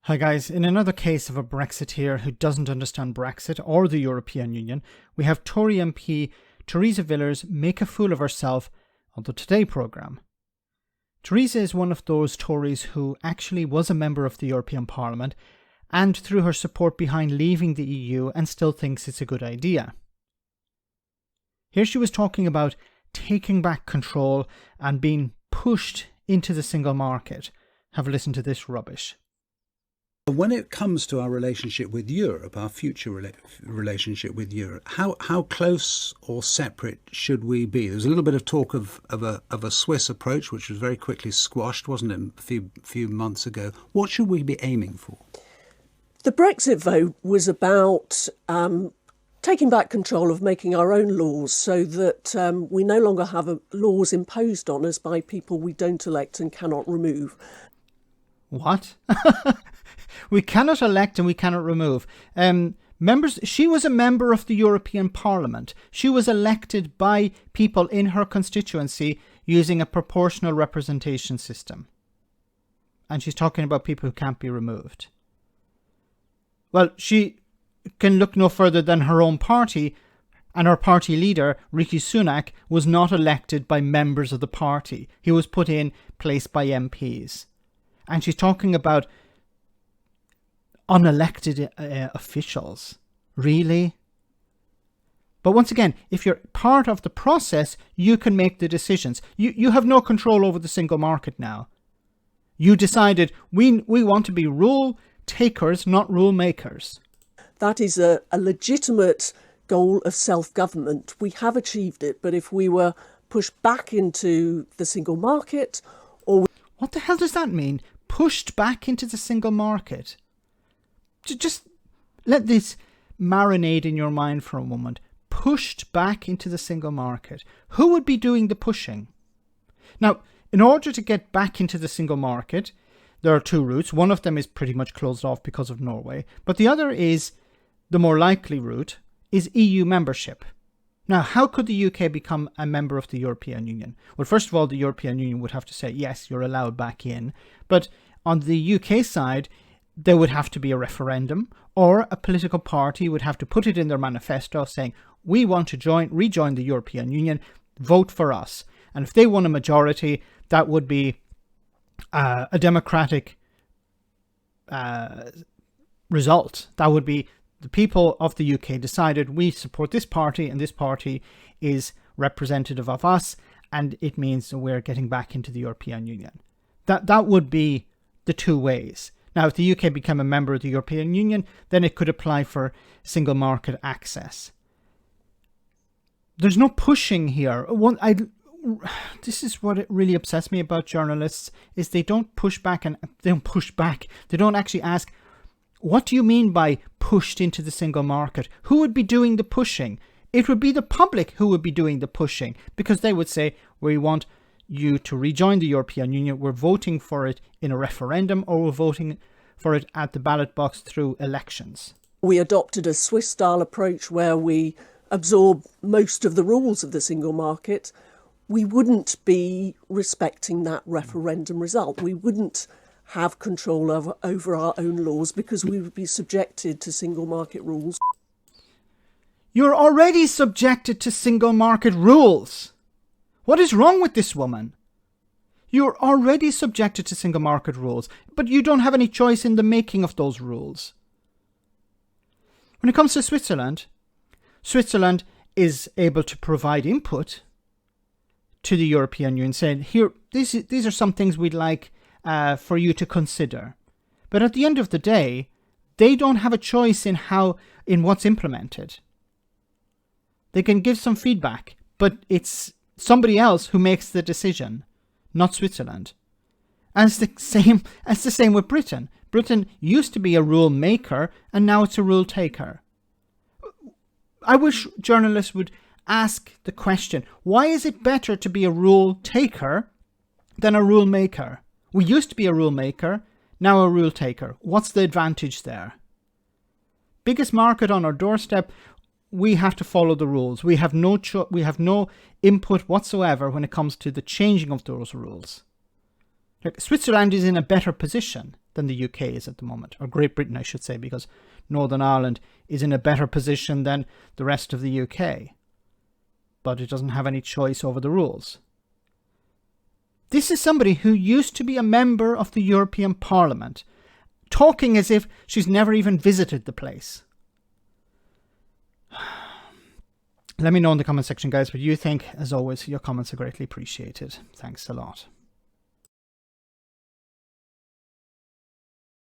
Hi guys, in another case of a Brexiteer who doesn't understand Brexit or the European Union, we have Tory MP Theresa Villers make a fool of herself on the Today programme. Theresa is one of those Tories who actually was a member of the European Parliament and threw her support behind leaving the EU and still thinks it's a good idea. Here she was talking about taking back control and being pushed into the single market. Have a listen to this rubbish. When it comes to our relationship with Europe, our future relationship with Europe, how close or separate should we be? There was a little bit of talk of a Swiss approach, which was very quickly squashed, wasn't it, a few months ago? What should we be aiming for? The Brexit vote was about taking back control of making our own laws so that we no longer have laws imposed on us by people we don't elect and cannot remove. What? We cannot elect and we cannot remove. She was a member of the European Parliament. She was elected by people in her constituency using a proportional representation system. And she's talking about people who can't be removed. Well, she can look no further than her own party, and her party leader, Rishi Sunak, was not elected by members of the party. He was put in place by MPs. And she's talking about unelected officials. Really? But once again, if you're part of the process, you can make the decisions. You have no control over the single market now. You decided we want to be rule takers, not rule makers. That is a legitimate goal of self-government. We have achieved it, but if we were pushed back into the single market or... What the hell does that mean? Pushed back into the single market? Just let this marinate in your mind for a moment. Pushed back into the single market. Who would be doing the pushing? Now, in order to get back into the single market, there are two routes. One of them is pretty much closed off because of Norway. But the other is, the more likely route, is EU membership. Now, how could the UK become a member of the European Union? Well, first of all, the European Union would have to say, yes, you're allowed back in. But on the UK side, there would have to be a referendum, or a political party would have to put it in their manifesto saying, we want to rejoin the European Union, vote for us. And if they won a majority, that would be a democratic result. That would be the people of the UK decided we support this party and this party is representative of us, and it means we're getting back into the European Union. That would be the two ways. Now, if the UK became a member of the European Union, then it could apply for single market access. There's no pushing here. This is what it really upsets me about journalists, is they don't push back and they don't push back. They don't actually ask, what do you mean by pushed into the single market? Who would be doing the pushing? It would be the public who would be doing the pushing, because they would say, we want you to rejoin the European Union. We're voting for it in a referendum, or we're voting for it at the ballot box through elections. We adopted a Swiss-style approach where we absorb most of the rules of the single market. We wouldn't be respecting that referendum result. We wouldn't have control over our own laws because we would be subjected to single market rules. You're already subjected to single market rules. What is wrong with this woman? You're already subjected to single market rules, but you don't have any choice in the making of those rules. When it comes to Switzerland, Switzerland is able to provide input to the European Union, saying, here, these are some things we'd like for you to consider. But at the end of the day, they don't have a choice in what's implemented. They can give some feedback, but it's somebody else who makes the decision, not Switzerland. And it's the same with Britain. Britain used to be a rule maker, and now it's a rule taker. I wish journalists would ask the question, why is it better to be a rule taker than a rule maker? We used to be a rule maker, now a rule taker. What's the advantage there? Biggest market on our doorstep, we have to follow the rules. We have no input whatsoever when it comes to the changing of those rules. Switzerland is in a better position. than the UK is at the moment, or Great Britain, I should say, because Northern Ireland is in a better position than the rest of the UK, but it doesn't have any choice over the rules. This is somebody who used to be a member of the European Parliament, talking as if she's never even visited the place. Let me know in the comment section, guys, what you think. As always, your comments are greatly appreciated. Thanks a lot.